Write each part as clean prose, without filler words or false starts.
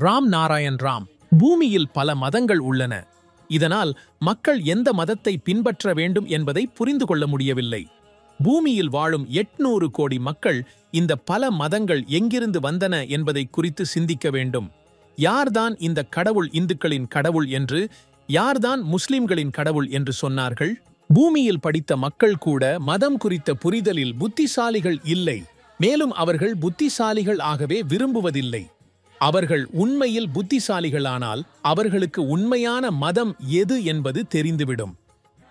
ராம் நாராயண் ராம். பூமியில் பல மதங்கள் உள்ளன. இதனால் மக்கள் எந்த மதத்தை பின்பற்ற வேண்டும் என்பதை புரிந்து கொள்ள முடியவில்லை. பூமியில் வாழும் 800 கோடி மக்கள் இந்த பல மதங்கள் எங்கிருந்து வந்தன என்பதை குறித்து சிந்திக்க வேண்டும். யார்தான் இந்த கடவுள் இந்துக்களின் கடவுள் என்று, யார்தான் முஸ்லிம்களின் கடவுள் என்று சொன்னார்கள்? பூமியில் படித்த மக்கள் கூட மதம் குறித்த புரிதலில் புத்திசாலிகள் இல்லை. மேலும் அவர்கள் புத்திசாலிகள் ஆகவே விரும்புவதில்லை. அவர்கள் உண்மையில் புத்திசாலிகளானால் அவர்களுக்கு உண்மையான மதம் எது என்பது தெரிந்துவிடும்.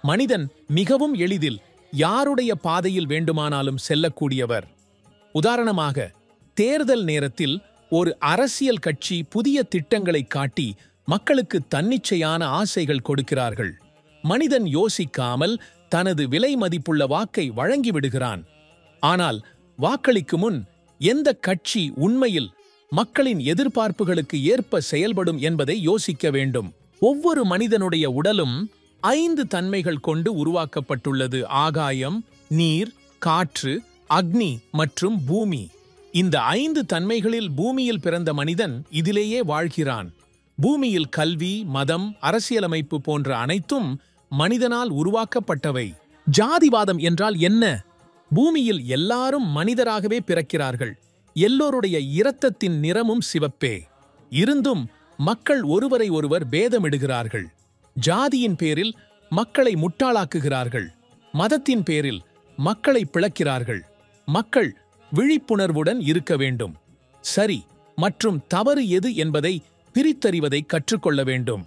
மனிதன் மிகவும் எளிதில் யாருடைய பாதையில் வேண்டுமானாலும் செல்லக்கூடியவர். உதாரணமாக, தேர்தல் நேரத்தில் ஒரு அரசியல் கட்சி புதிய திட்டங்களை காட்டி மக்களுக்கு தன்னிச்சையான ஆசைகள் கொடுக்கிறார்கள். மனிதன் யோசிக்காமல் தனது விலை மதிப்புள்ள வாக்கை வழங்கிவிடுகிறான். ஆனால் வாக்களிக்கு முன் எந்த கட்சி உண்மையில் மக்களின் எதிர்பார்ப்புகளுக்கு ஏற்ப செயல்படும் என்பதை யோசிக்க வேண்டும். ஒவ்வொரு மனிதனுடைய உடலும் 5 தன்மைகள் கொண்டு உருவாக்கப்பட்டுள்ளது. ஆகாயம், நீர், காற்று, அக்னி மற்றும் பூமி. இந்த 5 தன்மைகளில் பூமியில் பிறந்த மனிதன் இதிலேயே வாழ்கிறான். பூமியில் கல்வி, மதம், அரசியலமைப்பு போன்ற அனைத்தும் மனிதனால் உருவாக்கப்பட்டவை. ஜாதிவாதம் என்றால் என்ன? பூமியில் எல்லாரும் மனிதராகவே பிறக்கிறார்கள். எல்லோருடைய இரத்தத்தின் நிறமும் சிவப்பே. இருந்தும் மக்கள் ஒருவரை ஒருவர் பேதமிடுகிறார்கள். ஜாதியின் பேரில் மக்களை முட்டாளாக்குகிறார்கள். மதத்தின் பேரில் மக்களை பிளக்கிறார்கள். மக்கள் விழிப்புணர்வுடன் இருக்க வேண்டும். சரி மற்றும் தவறு எது என்பதை பிரித்தறிவதை கற்றுக்கொள்ள வேண்டும்.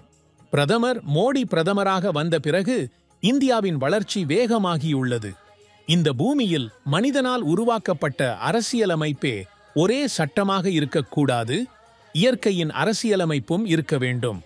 பிரதமர் மோடி பிரதமராக வந்த பிறகு இந்தியாவின் வளர்ச்சி வேகமாகியுள்ளது. இந்த பூமியில் மனிதனால் உருவாக்கப்பட்ட அரசியலமைப்பே ஒரே சட்டமாக இருக்கக்கூடாது. இயற்கையின் அரசியலமைப்பும் இருக்க வேண்டும்.